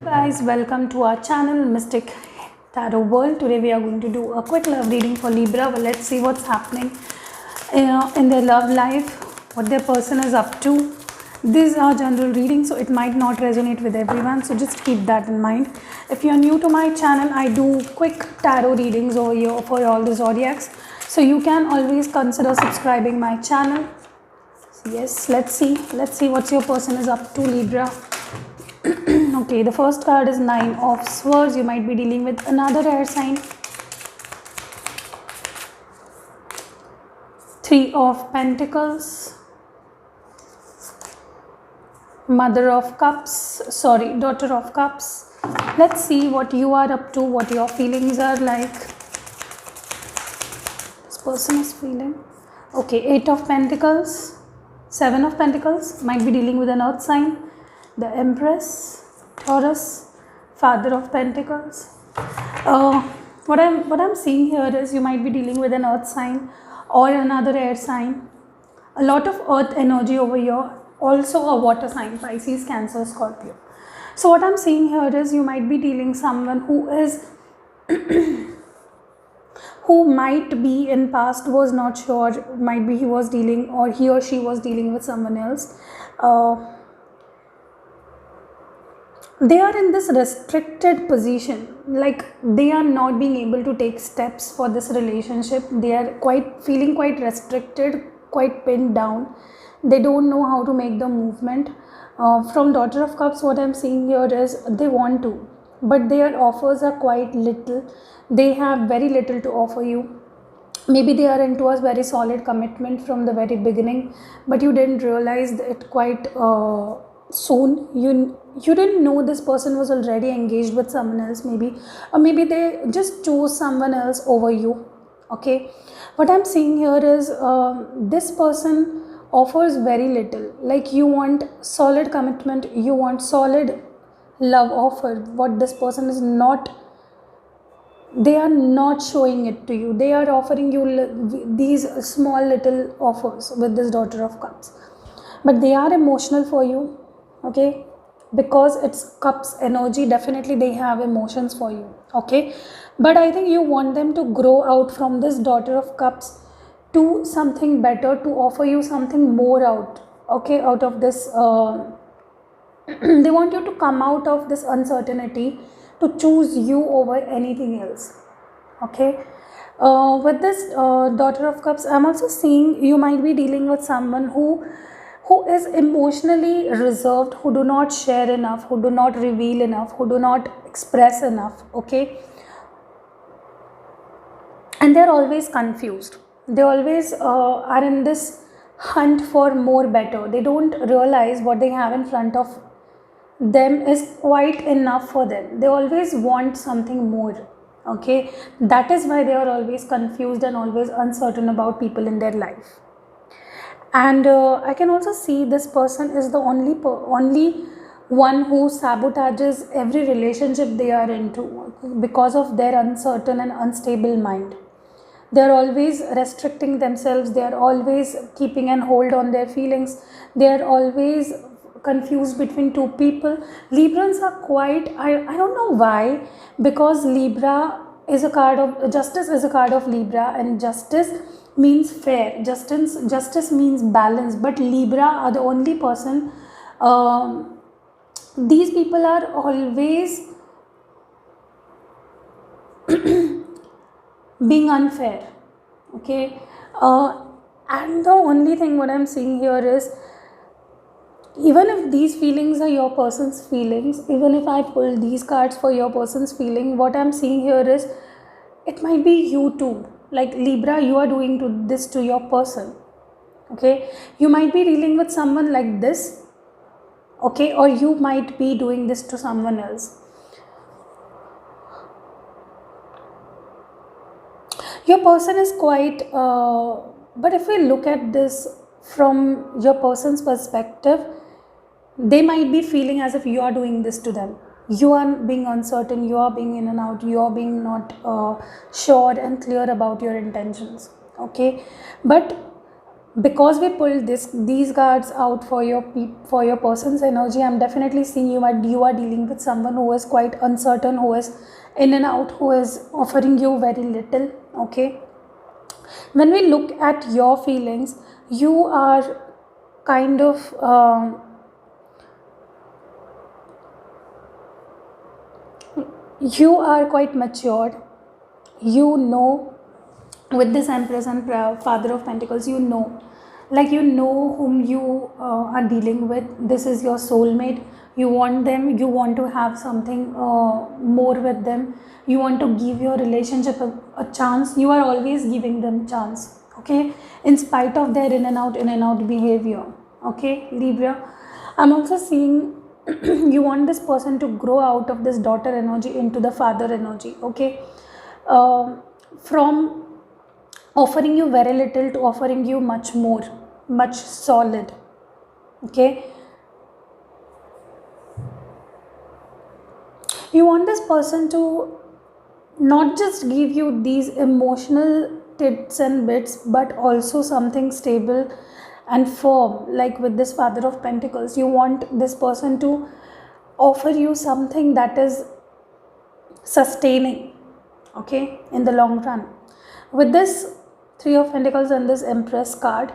Guys, welcome to our channel Mystic Tarot World. Today we are going to do a quick love reading for Libra. Well, let's see what's happening in their love life, what their person is up to. These are general readings, so it might not resonate with everyone, so just keep that in mind. If you are new to my channel, I do quick tarot readings over here for all the zodiacs, so you can always consider subscribing my channel. Yes, let's see what your person is up to, Libra. Okay, the first card is Nine of Swords. You might be dealing with another air sign. Three of Pentacles. Daughter of Cups. Let's see what you are up to, what your feelings are like. This person is feeling. Okay, Eight of Pentacles. Seven of Pentacles. Might be dealing with an earth sign. The Empress. Taurus, Father of Pentacles. What I'm seeing here is you might be dealing with an earth sign or another air sign. A lot of earth energy over here. Also a water sign, Pisces, Cancer, Scorpio. So what I'm seeing here is you might be dealing someone who is who might be in past was not sure, might be he was dealing or he or she was dealing with someone else. They are in this restricted position, like they are not being able to take steps for this relationship. They are feeling quite restricted, quite pinned down. They don't know how to make the movement. From Daughter of Cups, what I'm seeing here is they want to, but their offers are quite little. They have very little to offer you. Maybe they are into a very solid commitment from the very beginning, but you didn't realize it quite soon. You didn't know this person was already engaged with someone else, maybe, or maybe they just chose someone else over you. Okay, what I'm seeing here is this person offers very little. Like you want solid commitment, you want solid love offer. What this person is not, they are not showing it to you. They are offering you these small little offers with this Daughter of Cups, but they are emotional for you. Okay, because it's Cups energy, definitely they have emotions for you. Okay, but I think you want them to grow out from this Daughter of Cups to something better, to offer you something more out. Okay, out of this they want you to come out of this uncertainty, to choose you over anything else. Okay, with this Daughter of Cups, I'm also seeing you might be dealing with someone who is emotionally reserved, who do not share enough, who do not reveal enough, who do not express enough. Okay, and they're always confused. They always are in this hunt for more better. They don't realize what they have in front of them is quite enough for them. They always want something more. Okay, that is why they are always confused and always uncertain about people in their life. And I can also see this person is the only one who sabotages every relationship they are into because of their uncertain and unstable mind. They are always restricting themselves. They are always keeping an hold on their feelings. They are always confused between two people. Librans are quite, I don't know why, because Libra is a card of justice, is a card of Libra, and justice means fair. Justice means balance. But Libra are the only person. These people are always being unfair. Okay, and the only thing what I'm seeing here is, even if these feelings are your person's feelings, even if I pull these cards for your person's feeling, what I'm seeing here is it might be you too. Like Libra, you are doing this to your person. Okay, you might be dealing with someone like this. Okay, or you might be doing this to someone else. Your person is quite but if we look at this from your person's perspective, they might be feeling as if you are doing this to them. You are being uncertain, you are being in and out, you are being not sure and clear about your intentions. Okay, but because we pulled these cards out for for your person's energy, I'm definitely seeing you are dealing with someone who is quite uncertain, who is in and out, who is offering you very little. Okay, when we look at your feelings, you are kind of you are quite matured. You know, with this Empress and Father of Pentacles, you know, like you know whom you are dealing with. This is your soulmate. You want them, you want to have something more with them, you want to give your relationship a chance. You are always giving them chance, okay, in spite of their in and out behavior. Okay, Libra, I'm also seeing you want this person to grow out of this daughter energy into the father energy. Okay, from offering you very little to offering you much more, much solid. Okay, you want this person to not just give you these emotional tits and bits, but also something stable and firm. Like with this Father of Pentacles, you want this person to offer you something that is sustaining, okay, in the long run. With this Three of Pentacles and this Empress card,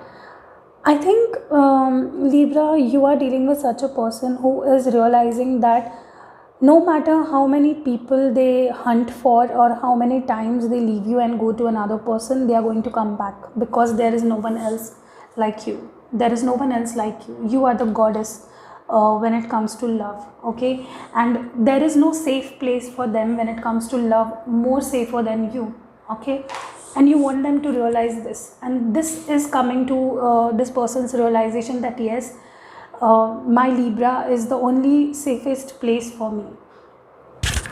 I think Libra, you are dealing with such a person who is realizing that no matter how many people they hunt for or how many times they leave you and go to another person, they are going to come back, because there is no one else like you. There is no one else like you. You are the goddess when it comes to love. Okay, and there is no safe place for them when it comes to love more safer than you. Okay, and you want them to realize this, and this is coming to this person's realization that yes, my Libra is the only safest place for me.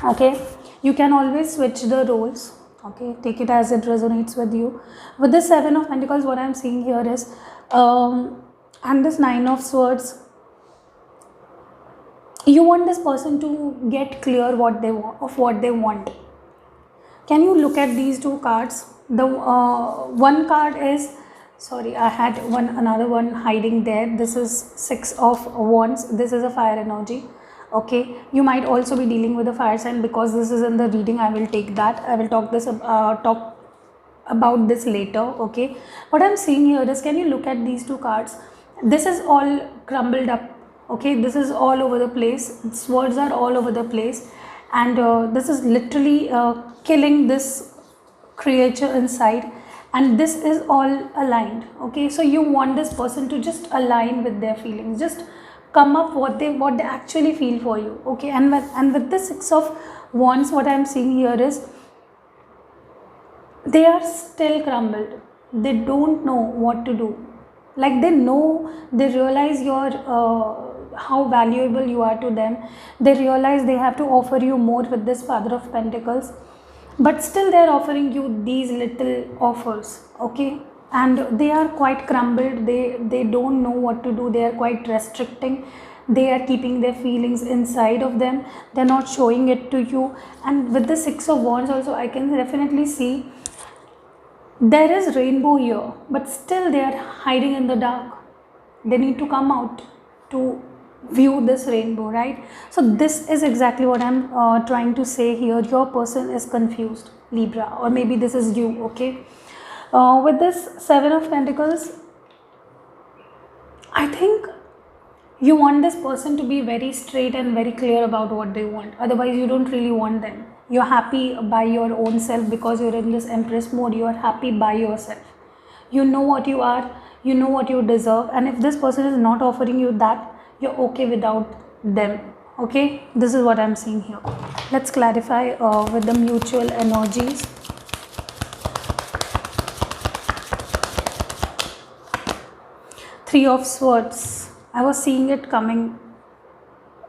Okay, you can always switch the roles. Okay, take it as it resonates with you. With the Seven of Pentacles, what I'm seeing here is and this Nine of Swords, you want this person to get clear what they want, of what they want. Can you look at these two cards? The one card is, sorry, I had another one hiding there. This is Six of Wands. This is a fire energy. Okay, you might also be dealing with a fire sign. Because this is in the reading, I will take that. I will talk about this later. Okay, what I'm seeing here is, can you look at these two cards? This is all crumbled up. Okay, this is all over the place. Swords are all over the place, and this is literally killing this creature inside, and this is all aligned. Okay, so you want this person to just align with their feelings, just come up what they actually feel for you. Okay, and with the Six of Wands, what I'm seeing here is they are still crumbled. They don't know what to do. Like they know, they realize your how valuable you are to them. They realize they have to offer you more with this Father of Pentacles, but still they are offering you these little offers. Okay, and they are quite crumbled. They don't know what to do. They are quite restricting. They are keeping their feelings inside of them. They're not showing it to you. And with the Six of Wands also, I can definitely see there is rainbow here, but still they are hiding in the dark. They need to come out to view this rainbow, right? So this is exactly what I'm trying to say here. Your person is confused, Libra, or maybe this is you. Okay, with this Seven of Pentacles, I think you want this person to be very straight and very clear about what they want. Otherwise, you don't really want them. You're happy by your own self because you're in this Empress mode. You are happy by yourself. You know what you are, you know what you deserve, and if this person is not offering you that, you're okay without them. Okay, this is what I'm seeing here. Let's clarify with the mutual energies. Three of Swords. I was seeing it coming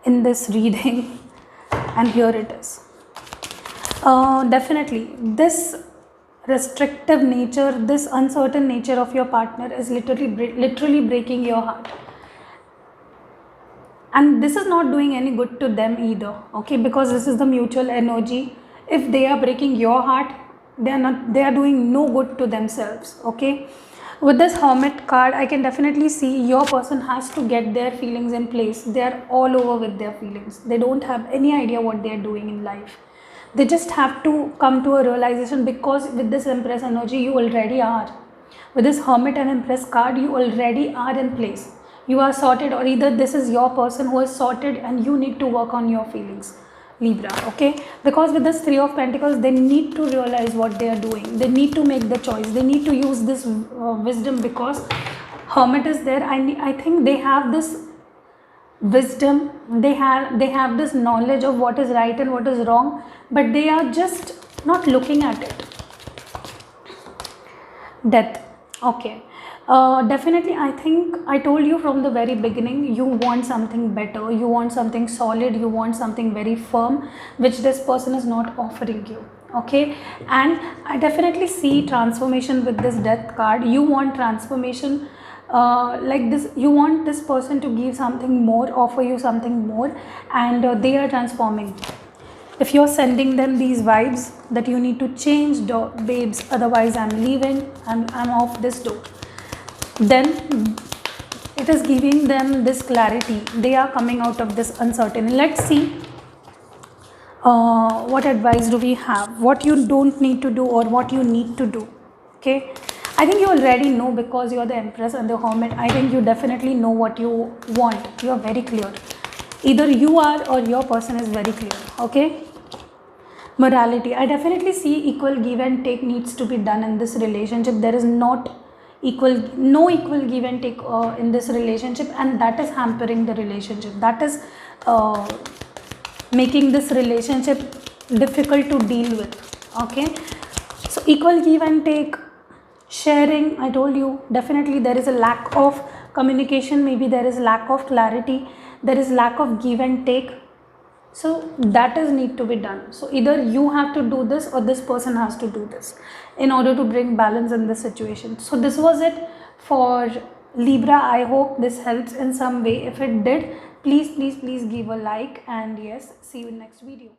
in this reading, and here it is. Definitely, this restrictive nature, this uncertain nature of your partner is literally breaking your heart, and this is not doing any good to them either. Okay, because this is the mutual energy. If they are breaking your heart, they are doing no good to themselves. Okay, With this Hermit card, I can definitely see your person has to get their feelings in place. They are all over with their feelings. They don't have any idea what they are doing in life. They just have to come to a realization, because with this Empress energy, you already are. With this Hermit and Empress card, you already are in place. You are sorted, or either this is your person who is sorted and you need to work on your feelings, Libra. Okay, because with this Three of Pentacles, they need to realize what they are doing. They need to make the choice. They need to use this wisdom, because Hermit is there. I think they have this wisdom, they have this knowledge of what is right and what is wrong, but they are just not looking at it. Death. Okay, definitely, I think I told you from the very beginning, you want something better, you want something solid, you want something very firm, which this person is not offering you. Okay, and I definitely see transformation with this Death card. You want transformation, like this, you want this person to give something more, offer you something more, and they are transforming. If you're sending them these vibes that you need to change, babes, otherwise I'm leaving, I'm off this door, then it is giving them this clarity. They are coming out of this uncertainty. Let's see what advice do we have, what you don't need to do or what you need to do. Okay, I think you already know, because you are the Empress and the Hermit. I think you definitely know what you want. You are very clear. Either you are or your person is very clear. Okay, morality. I definitely see equal give and take needs to be done in this relationship. There is no equal give and take in this relationship, and that is hampering the relationship. That is making this relationship difficult to deal with. Okay, so equal give and take, sharing. I told you, definitely there is a lack of communication, maybe there is lack of clarity, there is lack of give and take. So that is need to be done. So either you have to do this or this person has to do this in order to bring balance in this situation. So this was it for Libra. I hope this helps in some way. If it did, please give a like, and yes, see you in next video.